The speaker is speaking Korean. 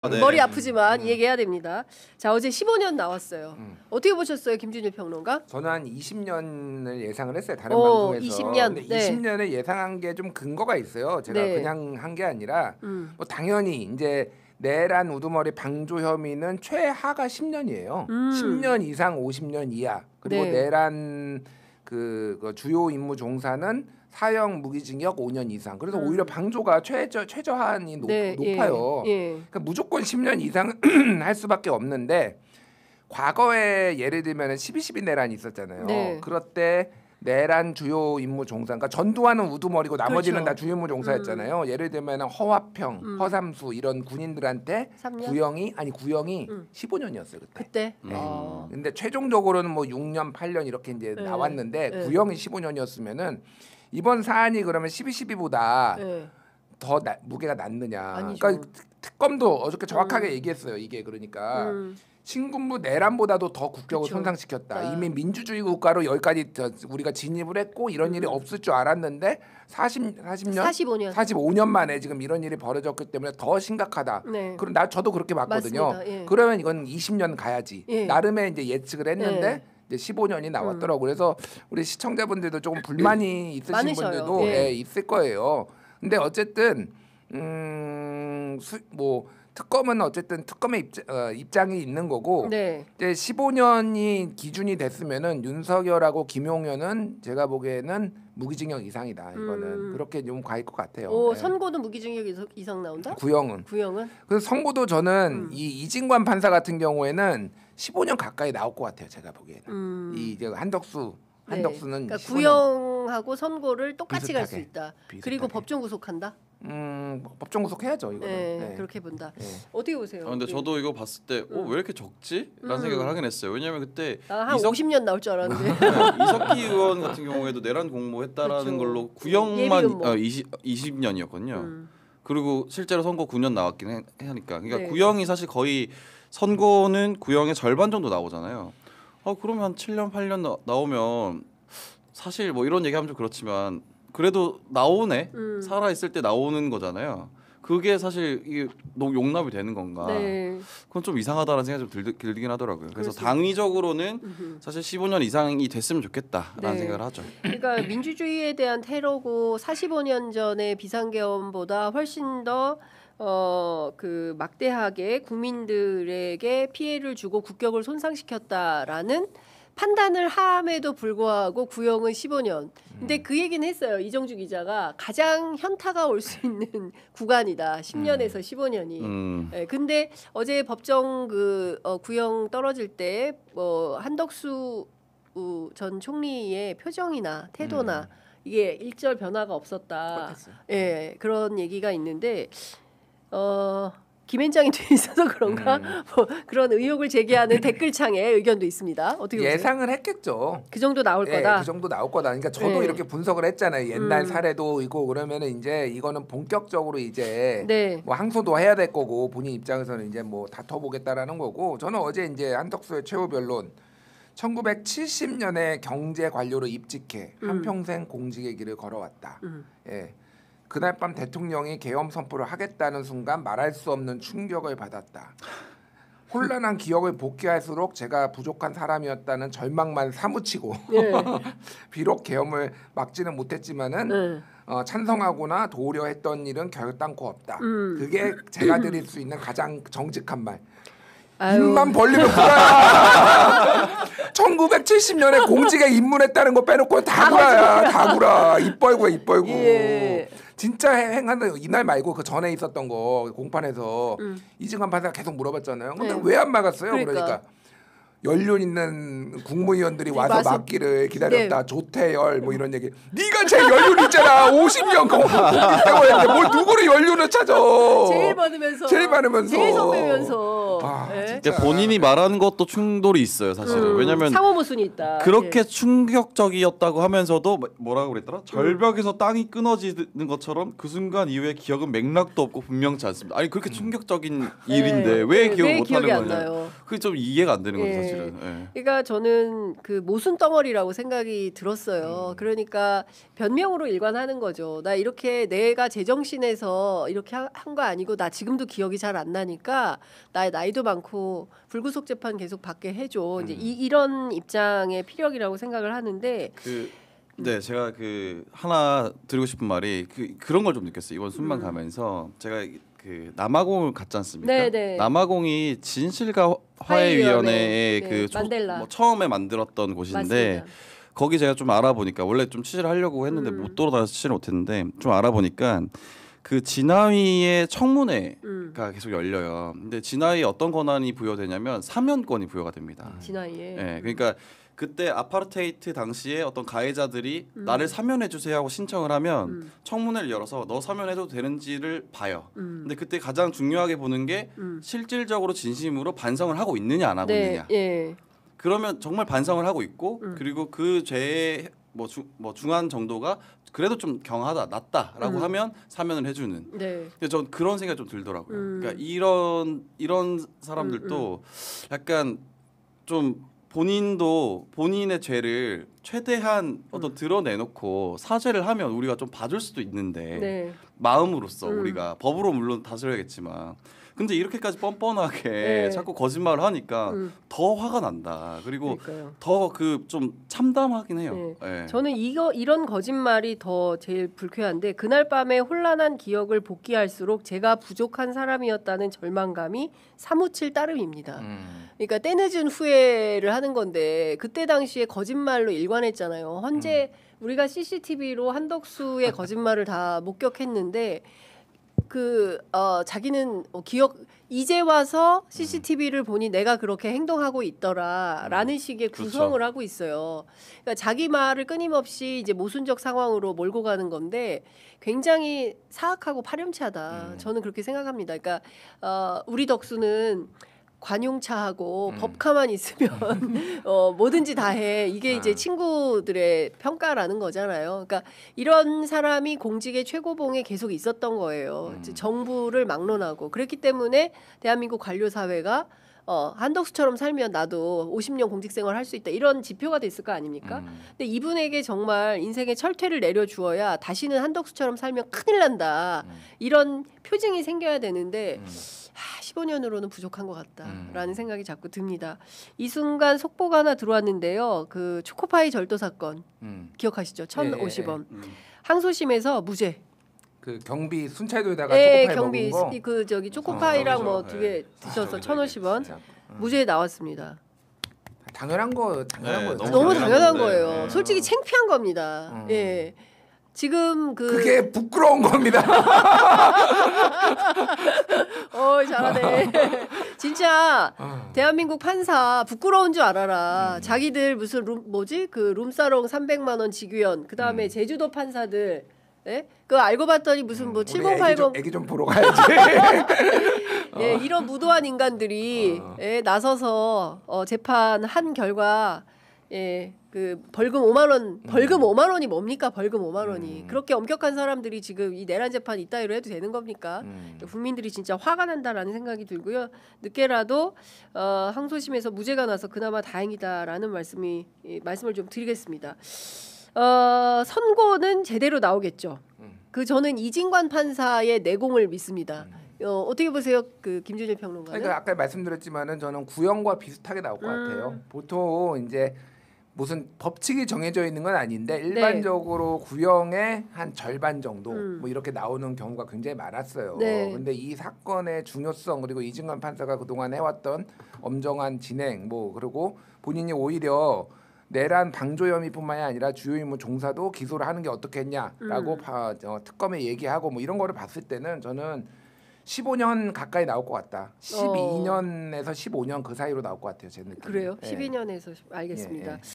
네. 머리 아프지만 이 얘기해야 됩니다. 자, 어제 15년 나왔어요. 어떻게 보셨어요, 김준일 평론가? 저는 한 20년을 예상을 했어요. 다른 방송에서. 20년. 근데 네. 20년을 예상한 게 좀 근거가 있어요. 제가 네. 그냥 한 게 아니라 뭐 당연히 이제 내란 우두머리 방조 혐의는 최하가 10년이에요. 10년 이상 50년 이하. 그리고 네. 내란 그 주요 임무 종사는 사형 무기징역 5년 이상. 그래서 오히려 방조가 최저한이 네, 높아요. 예. 그러니까 무조건 10년 이상 할 수밖에 없는데 과거에 예를 들면 12.12 내란이 있었잖아요. 네. 그럴 때 내란 주요 임무 종사, 그러니까 전두환은 우두머리고 나머지는 그렇죠. 다 주요 임무 종사였잖아요. 예를 들면 허화평, 허삼수 이런 군인들한테 3년? 구형이 15년이었어요 그때. 그때. 근데 최종적으로는 뭐 6년, 8년 이렇게 이제 네. 나왔는데 네. 구형이 15년이었으면은 이번 사안이 그러면 12.12보다 네. 더 무게가 낮느냐. 아니죠. 그러니까 특검도 어저께 정확하게 얘기했어요. 이게 그러니까 신군부 내란보다도 더 국격을 그쵸. 손상시켰다. 아. 이미 민주주의 국가로 여기까지 우리가 진입을 했고 이런 일이 없을 줄 알았는데 40년? 45년 만에 지금 이런 일이 벌어졌기 때문에 더 심각하다. 네. 그럼 저도 그렇게 봤거든요. 맞습니다. 예. 그러면 이건 20년 가야지. 예. 나름의 이제 예측을 했는데 예. 이제 15년이 나왔더라고. 그래서 우리 시청자분들도 조금 불만이 있으신 많으셔요. 분들도 예. 예, 있을 거예요. 근데 어쨌든 뭐 특검은 어쨌든 특검의 입장이 있는 거고 네. 이제 15년이 기준이 됐으면은 윤석열하고 김용현은 제가 보기에는 무기징역 이상이다. 이거는 그렇게 좀 가일 것 같아요. 오, 예. 선고도 무기징역 이상 나온다? 구형은. 구형은? 그래서 선고도 저는 이 이진관 판사 같은 경우에는 15년 가까이 나올 것 같아요. 제가 보기에는. 이 이제 한덕수는 그러니까 15년. 구형하고 선고를 똑같이 갈 수 비슷하게. 있다. 비슷하게. 그리고 법정 구속한다. 법정 구속해야죠. 이거는. 네, 네. 그렇게 본다. 네. 어떻게 보세요? 근데 저도 이거 봤을 때 왜 이렇게 적지? 라는 생각을 하긴 했어요. 왜냐하면 그때 한 50년 나올 줄 알았는데. 이석기 의원 같은 경우에도 내란 공모했다라는 그렇죠. 걸로 구형만 예비음모. 20년이었거든요. 그리고 실제로 선고 9년 나왔긴 하니까. 그러니까 네. 구형이 사실 거의 선고는 구형의 절반 정도 나오잖아요. 그러면 한 7년 8년 나오면 사실 뭐 이런 얘기하면 좀 그렇지만 그래도 나오네. 살아 있을 때 나오는 거잖아요. 그게 사실 이게 너무 용납이 되는 건가? 네. 그건 좀 이상하다는 생각이 좀 들긴 하더라고요. 그래서 그렇습니다. 당위적으로는 사실 15년 이상이 됐으면 좋겠다라는 네. 생각을 하죠. 그러니까 민주주의에 대한 테러고 45년 전의 비상계엄보다 훨씬 더 그 막대하게 국민들에게 피해를 주고 국격을 손상시켰다라는 판단을 함에도 불구하고 구형은 15년. 근데 그 얘기는 했어요. 이정주 기자가 가장 현타가 올 수 있는 구간이다. 10년에서 15년이. 네, 근데 어제 법정 구형 떨어질 때 한덕수 전 총리의 표정이나 태도나 이게 일절 변화가 없었다. 똑같았어요. 예, 그런 얘기가 있는데 김앤장이 돼 있어서 그런가 뭐 그런 의혹을 제기하는 댓글창에 의견도 있습니다. 어떻게 보세요? 예상을 했겠죠. 그 정도 나올 예, 거다. 그 정도 나올 거다. 그러니까 저도 네. 이렇게 분석을 했잖아요. 옛날 사례도 있고 그러면은 이제 이거는 본격적으로 이제 네. 뭐 항소도 해야 될 거고 본인 입장에서는 이제 뭐 다퉈보겠다라는 거고 저는 어제 이제 한덕수의 최후 변론 1970년에 경제 관료로 입직해 한평생 공직의 길을 걸어왔다. 예. 그날 밤 대통령이 계엄 선포를 하겠다는 순간 말할 수 없는 충격을 받았다. 혼란한 기억을 복귀할수록 제가 부족한 사람이었다는 절망만 사무치고 네. 비록 계엄을 막지는 못했지만은 찬성하거나 도우려 했던 일은 결단코 없다. 그게 제가 드릴 수 있는 가장 정직한 말. 입만 벌리면 구라야. 1970년에 공직에 입문했다는 거 빼놓고 다 구라야. 다 구라. 입 벌고. 예. 진짜 행한다. 이날 말고 그 전에 있었던 거 공판에서 이승환 판사가 계속 물어봤잖아요. 근데 네. 왜 안 막았어요? 그러니까. 그러니까 연륜 있는 국무위원들이 와서 와서- 막기를 기다렸다. 네. 조태열 뭐 이런 얘기. 네가 제 연륜 있잖아. 50년 있다고 했는데 뭘 누구를 연륜을 찾아. 제일 많으면서. 제일 많으면서. 제일 선배면서. 아, 진짜. 그러니까 본인이 말하는 것도 충돌이 있어요, 사실은. 왜냐면 상호 모순이 있다. 그렇게 예. 충격적이었다고 하면서도 뭐라고 그랬더라? 절벽에서 땅이 끊어지는 것처럼 그 순간 이후의 기억은 맥락도 없고 분명치 않습니다. 아니 그렇게 충격적인 일인데 왜 기억을 왜 못 기억이 하는 안 거냐? 나요? 그게 좀 이해가 안 되는 거죠, 예. 사실은. 예. 그러니까 저는 그 모순 덩어리라고 생각이 들었어요. 그러니까 변명으로 일관하는 거죠. 나 이렇게 내가 제정신에서 이렇게 한 거 아니고 나 지금도 기억이 잘 안 나니까 나 나이도 많고 불구속 재판 계속 받게 해줘. 이제 이런 입장의 피력이라고 생각을 하는데. 네, 제가 하나 드리고 싶은 말이 그런 걸 좀 느꼈어요. 이번 순방 가면서 제가 남아공을 갔지 않습니까? 네네. 남아공이 진실과 화해위원회의 네, 만델라. 처음에 만들었던 곳인데 맞습니다. 거기 제가 좀 알아보니까 원래 좀 취재를 하려고 했는데 못 돌아다녀서 취재를 못했는데 좀 알아보니까 그 진화위의 청문회가 계속 열려요. 근데 진화위에 어떤 권한이 부여되냐면 사면권이 부여가 됩니다. 진화위에. 네, 그러니까 그때 아파르테이트 당시에 어떤 가해자들이 나를 사면해 주세요 하고 신청을 하면 청문회를 열어서 너 사면해도 되는지를 봐요. 근데 그때 가장 중요하게 보는 게 실질적으로 진심으로 반성을 하고 있느냐 안 하고 네, 있느냐. 예. 그러면 정말 반성을 하고 있고 그리고 그 죄의 중한 정도가 그래도 좀 경하다 낮다라고 하면 사면을 해주는. 네. 근데 전 그런 생각이 좀 들더라고요. 그러니까 이런 사람들도 약간 좀 본인도 본인의 죄를 최대한 어떤 드러내놓고 사죄를 하면 우리가 좀 봐줄 수도 있는데 네. 마음으로써 우리가 법으로 물론 다스려야겠지만 근데 이렇게까지 뻔뻔하게 네. 자꾸 거짓말을 하니까 더 화가 난다. 그리고 그러니까요. 더 좀 참담하긴 해요. 네. 예. 저는 이런 거짓말이 더 제일 불쾌한데 그날 밤에 혼란한 기억을 복귀할수록 제가 부족한 사람이었다는 절망감이 사무칠 따름입니다. 그러니까 때늦은 후회를 하는 건데 그때 당시에 거짓말로 일관했잖아요. 현재 우리가 CCTV로 한덕수의 거짓말을 다 목격했는데 자기는 이제 와서 CCTV를 보니 내가 그렇게 행동하고 있더라라는 식의 구성을 그렇죠. 하고 있어요. 그러니까 자기 말을 끊임없이 이제 모순적 상황으로 몰고 가는 건데 굉장히 사악하고 파렴치하다. 저는 그렇게 생각합니다. 그러니까 우리 덕수는 관용차하고 법카만 있으면 뭐든지 다 해. 이게 이제 친구들의 평가라는 거잖아요. 그러니까 이런 사람이 공직의 최고봉에 계속 있었던 거예요. 이제 정부를 막론하고 그랬기 때문에 대한민국 관료 사회가 한덕수처럼 살면 나도 50년 공직생활 할 수 있다. 이런 지표가 됐을 거 아닙니까? 근데 이분에게 정말 인생의 철퇴를 내려주어야 다시는 한덕수처럼 살면 큰일 난다. 이런 표징이 생겨야 되는데 15년으로는 부족한 것 같다라는 생각이 자꾸 듭니다. 이 순간 속보가 하나 들어왔는데요. 그 초코파이 절도 사건 기억하시죠? 1,050원. 항소심에서 무죄. 그 경비 순찰도에다가 네, 초코파이 경비 먹은 거. 초코파이랑 그렇죠. 뭐 두 개 드셔서 1,050원. 진짜. 무죄 나왔습니다. 당연한 거예요. 네, 너무 당연한 건데. 거예요. 솔직히 창피한 겁니다. 예. 지금 그게 부끄러운 겁니다. 잘하네. 진짜 대한민국 판사 부끄러운 줄 알아라. 자기들 무슨 룸사롱 300만 원 직위원. 그다음에 제주도 판사들 예? 그거 알고 봤더니 무슨 뭐 7080 애기 좀 보러 가야지. 예, 이런 무도한 인간들이 나서서 재판한 결과 그 벌금 5만 원, 벌금 5만 원이 뭡니까? 벌금 5만 원이 그렇게 엄격한 사람들이 지금 이 내란 재판 이따위로 해도 되는 겁니까? 국민들이 진짜 화가 난다라는 생각이 들고요. 늦게라도 항소심에서 무죄가 나서 그나마 다행이다라는 말씀을 좀 드리겠습니다. 선고는 제대로 나오겠죠. 저는 이진관 판사의 내공을 믿습니다. 어떻게 보세요, 그 김준일 평론가는? 그러니까 아까 말씀드렸지만은 저는 구형과 비슷하게 나올 것 같아요. 보통 이제 무슨 법칙이 정해져 있는 건 아닌데 일반적으로 구형의 한 절반 정도 뭐 이렇게 나오는 경우가 굉장히 많았어요. 네. 근데 이 사건의 중요성 그리고 이진관 판사가 그동안 해왔던 엄정한 진행 그리고 본인이 오히려 내란 방조 혐의뿐만이 아니라 주요 임무 종사도 기소를 하는 게 어떻겠냐라고 특검에 얘기하고 뭐 이런 거를 봤을 때는 저는 15년 가까이 나올 것 같다. 12년에서 15년 그 사이로 나올 것 같아요. 제 느낌. 그래요? 12년에서 알겠습니다.